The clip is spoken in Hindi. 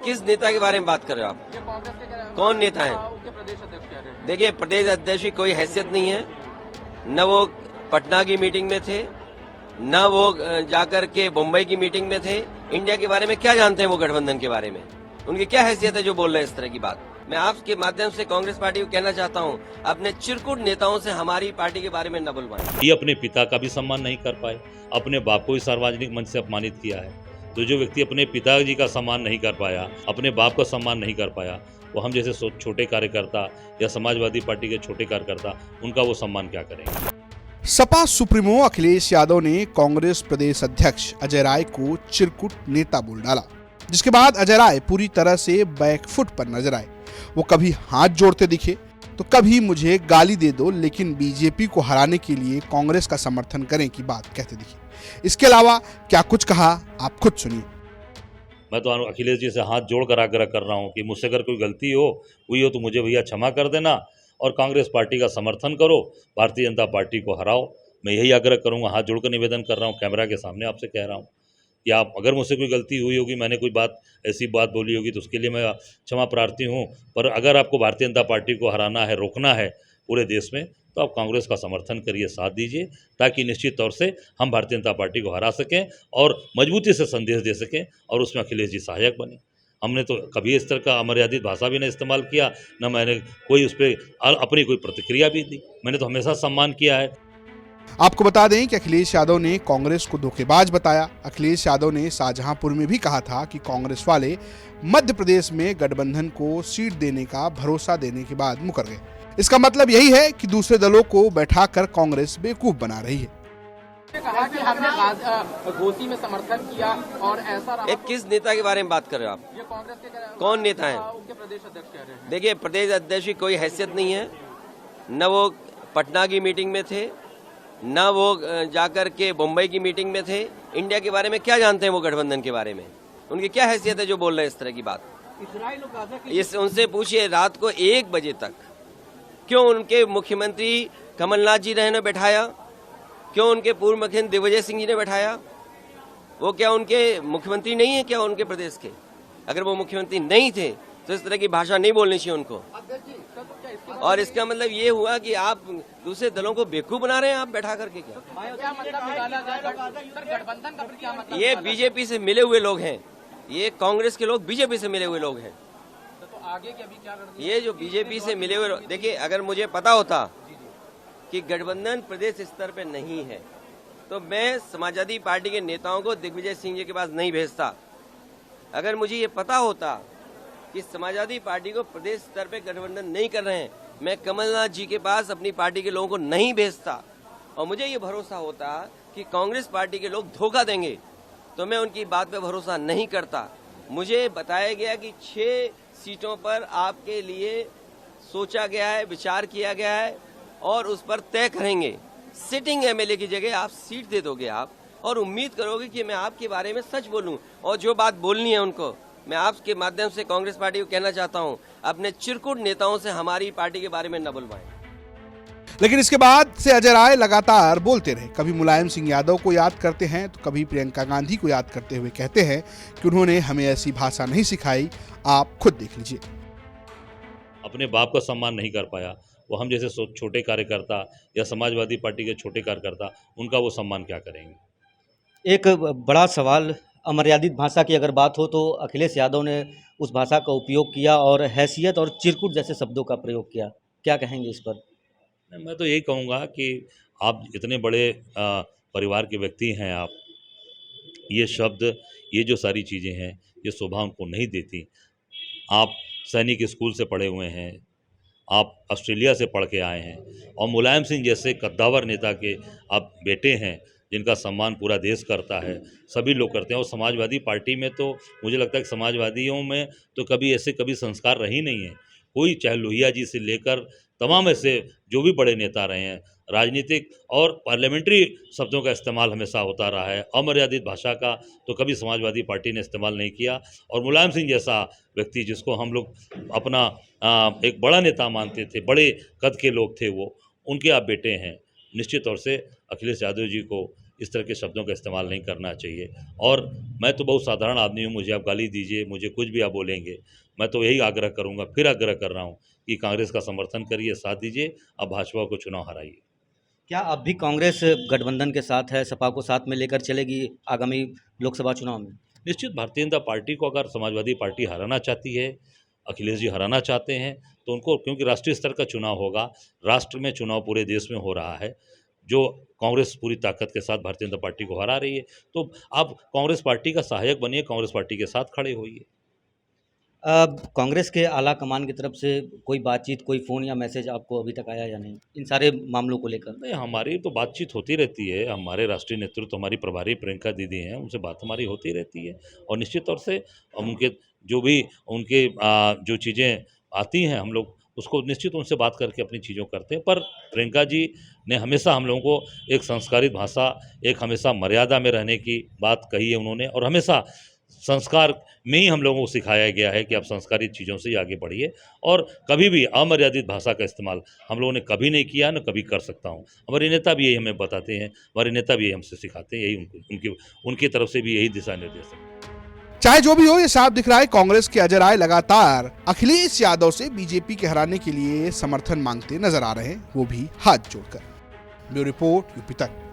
किस नेता के बारे में बात कर रहे हो आप? कौन नेता है? देखिए, प्रदेश अध्यक्ष की कोई हैसियत नहीं है। न वो पटना की मीटिंग में थे, न वो जाकर के मुंबई की मीटिंग में थे। इंडिया के बारे में क्या जानते हैं वो गठबंधन के बारे में? उनकी क्या हैसियत है जो बोल रहे हैं इस तरह की बात? मैं आपके माध्यम से कांग्रेस पार्टी को कहना चाहता हूं, अपने चिरकुट नेताओं से हमारी पार्टी के बारे में न बुलवाएं। ये अपने पिता का भी सम्मान नहीं कर पाए, अपने बाप को भी सार्वजनिक मंच से अपमानित किया है। तो जो व्यक्ति अपने पिताजी का सम्मान नहीं कर पाया, अपने बाप का सम्मान नहीं कर पाया, वो हम जैसे छोटे कार्यकर्ता या समाजवादी पार्टी के छोटे कार्यकर्ता, उनका वो सम्मान क्या करेंगे? सपा सुप्रीमो अखिलेश यादव ने कांग्रेस प्रदेश अध्यक्ष अजय राय को चिरकुट नेता बोल डाला, जिसके बाद अजय राय पूरी तरह से बैकफुट पर नजर आए। वो कभी हाथ जोड़ते दिखे तो कभी मुझे गाली दे दो लेकिन बीजेपी को हराने के लिए कांग्रेस का समर्थन करें की बात कहते दिखे। इसके अलावा क्या कुछ कहा, आप खुद सुनिए। मैं तो अखिलेश जी से हाथ जोड़ कर आग्रह कर रहा हूँ कि मुझसे अगर कोई गलती हुई हो तो मुझे भैया क्षमा कर देना और कांग्रेस पार्टी का समर्थन करो, भारतीय जनता पार्टी को हराओ। मैं यही आग्रह करूँगा, हाथ जोड़कर निवेदन कर रहा हूँ, कैमरा के सामने आपसे कह रहा हूँ कि आप अगर मुझसे कोई गलती हुई होगी, मैंने कोई ऐसी बात बोली होगी तो उसके लिए मैं क्षमा प्रार्थी हूँ। पर अगर आपको भारतीय जनता पार्टी को हराना है, रोकना है पूरे देश में, तो आप कांग्रेस का समर्थन करिए, साथ दीजिए, ताकि निश्चित तौर से हम भारतीय जनता पार्टी को हरा सकें और मजबूती से संदेश दे सकें और उसमें अखिलेश जी सहायक बने। हमने तो कभी इस तरह का अमर्यादित भाषा भी नहीं इस्तेमाल किया, न मैंने कोई उस पर अपनी कोई प्रतिक्रिया भी दी। मैंने तो हमेशा सम्मान किया है। आपको बता दें कि अखिलेश यादव ने कांग्रेस को धोखेबाज बताया। अखिलेश यादव ने शाहजहांपुर में भी कहा था कि कांग्रेस वाले मध्य प्रदेश में गठबंधन को सीट देने का भरोसा देने के बाद मुकर गए। इसका मतलब यही है कि दूसरे दलों को बैठाकर कांग्रेस बेवकूफ बना रही है। कहा कि हमने घोसी में समर्थन किया और ऐसा रहा। किस नेता के बारे में बात कर रहे हो आप? ये कांग्रेस के कौन नेता है? उनके प्रदेश अध्यक्ष कह रहे हैं। देखिए, प्रदेश अध्यक्ष की कोई हैसियत नहीं है। न वो पटना की मीटिंग में थे, न वो जाकर के मुंबई की मीटिंग में थे। इंडिया के बारे में क्या जानते हैं वो गठबंधन के बारे में? उनकी क्या हैसियत है जो बोल रहे हैं इस तरह की बात? इस उनसे पूछिए, रात को 1 बजे तक क्यों उनके मुख्यमंत्री कमलनाथ जी ने बैठाया? क्यों उनके पूर्व मुख्यमंत्री दिग्विजय सिंह जी ने बैठाया? वो क्या उनके मुख्यमंत्री नहीं है क्या उनके प्रदेश के? अगर वो मुख्यमंत्री नहीं थे तो इस तरह की भाषा नहीं बोलनी चाहिए उनको। और इसका मतलब ये हुआ कि आप दूसरे दलों को बेवकूफ बना रहे हैं आप बैठा करके। क्या मतलब? ये बीजेपी से मिले हुए लोग हैं, ये कांग्रेस के लोग बीजेपी से मिले हुए लोग हैं। तो आगे के अभी क्या कर ये जो बीजेपी से मिले हुए, देखिए, अगर मुझे पता होता कि गठबंधन प्रदेश स्तर पे नहीं है तो मैं समाजवादी पार्टी के नेताओं को दिग्विजय सिंह जी के पास नहीं भेजता। अगर मुझे ये पता होता कि समाजवादी पार्टी को प्रदेश स्तर पे गठबंधन नहीं कर रहे हैं, मैं कमलनाथ जी के पास अपनी पार्टी के लोगों को नहीं भेजता। और मुझे ये भरोसा होता कि कांग्रेस पार्टी के लोग धोखा देंगे तो मैं उनकी बात पे भरोसा नहीं करता। मुझे बताया गया कि 6 सीटों पर आपके लिए सोचा गया है, विचार किया गया है और उस पर तय करेंगे। सिटिंग एमएलए की जगह आप सीट दे दोगे आप और उम्मीद करोगे कि मैं आपके बारे में सच बोलूं और जो बात बोलनी है उनको। मैं आपके माध्यम से कांग्रेस पार्टी को कहना चाहता हूं, अपने चिरकुट नेताओं से हमारी पार्टी के बारे में न बुलवाएं। लेकिन इसके बाद से अजय राय लगातार बोलते रहे। कभी मुलायम सिंह यादव को याद करते हैं तो कभी प्रियंका गांधी को याद करते हुए कहते हैं कि उन्होंने हमें ऐसी भाषा नहीं सिखाई, आप खुद देख लीजिए। अपने बाप का सम्मान नहीं कर पाया, वो हम जैसे छोटे कार्यकर्ता या समाजवादी पार्टी के छोटे कार्यकर्ता, उनका वो सम्मान क्या करेंगे? एक बड़ा सवाल, अमर्यादित भाषा की अगर बात हो तो अखिलेश यादव ने उस भाषा का उपयोग किया और हैसियत और चिरकुट जैसे शब्दों का प्रयोग किया। क्या कहेंगे इस पर? मैं तो यही कहूँगा कि आप इतने बड़े परिवार के व्यक्ति हैं, आप ये शब्द, ये जो सारी चीज़ें हैं, ये शोभा उनको नहीं देती। आप सैनिक स्कूल से पढ़े हुए हैं, आप ऑस्ट्रेलिया से पढ़ के आए हैं और मुलायम सिंह जैसे कद्दावर नेता के आप बेटे हैं जिनका सम्मान पूरा देश करता है, सभी लोग करते हैं। और समाजवादी पार्टी में तो मुझे लगता है कि समाजवादियों में तो कभी संस्कार रही नहीं है। कोई, चाहे लोहिया जी से लेकर तमाम ऐसे जो भी बड़े नेता रहे हैं, राजनीतिक और पार्लियामेंट्री शब्दों का इस्तेमाल हमेशा होता रहा है। अमर्यादित भाषा का तो कभी समाजवादी पार्टी ने इस्तेमाल नहीं किया। और मुलायम सिंह जैसा व्यक्ति जिसको हम लोग अपना एक बड़ा नेता मानते थे, बड़े कद के लोग थे वो, उनके आप बेटे हैं। निश्चित तौर से अखिलेश यादव जी को इस तरह के शब्दों का इस्तेमाल नहीं करना चाहिए। और मैं तो बहुत साधारण आदमी हूँ, मुझे आप गाली दीजिए, मुझे कुछ भी आप बोलेंगे, मैं तो यही आग्रह करूँगा, फिर आग्रह कर रहा हूँ कि कांग्रेस का समर्थन करिए, साथ दीजिए, अब भाजपा को चुनाव हराइए। क्या अब भी कांग्रेस गठबंधन के साथ है, सपा को साथ में लेकर चलेगी आगामी लोकसभा चुनाव में? निश्चित भारतीय जनता पार्टी को अगर समाजवादी पार्टी हराना चाहती है, अखिलेश जी हराना चाहते हैं, तो उनको, क्योंकि राष्ट्रीय स्तर का चुनाव होगा, राष्ट्र में चुनाव पूरे देश में हो रहा है, जो कांग्रेस पूरी ताकत के साथ भारतीय जनता पार्टी को हरा रही है, तो आप कांग्रेस पार्टी का सहायक बनिए, कांग्रेस पार्टी के साथ खड़े होइए। कांग्रेस के आला कमान की तरफ से कोई बातचीत, कोई फ़ोन या मैसेज आपको अभी तक आया या नहीं, इन सारे मामलों को लेकर? नहीं, हमारी तो बातचीत होती रहती है, हमारे राष्ट्रीय नेतृत्व, हमारी प्रभारी प्रियंका दीदी हैं, उनसे बात हमारी होती रहती है, और निश्चित तौर से उनके जो भी उनके जो चीज़ें आती हैं, हम लोग उसको निश्चित उनसे बात करके अपनी चीज़ों करते हैं। पर प्रियंका जी ने हमेशा हम लोगों को एक संस्कारित भाषा, एक हमेशा मर्यादा में रहने की बात कही है उन्होंने, और हमेशा संस्कार में ही हम लोगों को सिखाया गया है कि आप संस्कारित चीज़ों से ही आगे बढ़िए, और कभी भी अमर्यादित भाषा का इस्तेमाल हम लोगों ने कभी नहीं किया, न कभी कर सकता हूँ। हमारे नेता भी यही हमें बताते हैं, हमारे नेता भी यही हमसे सिखाते हैं, यही उनकी तरफ से भी यही दिशा निर्देश है। चाहे जो भी हो, ये साफ दिख रहा है कांग्रेस के अजय राय लगातार अखिलेश यादव से बीजेपी के हराने के लिए समर्थन मांगते नजर आ रहे हैं, वो भी हाथ जोड़कर। ब्यूरो रिपोर्ट, यूपी तक।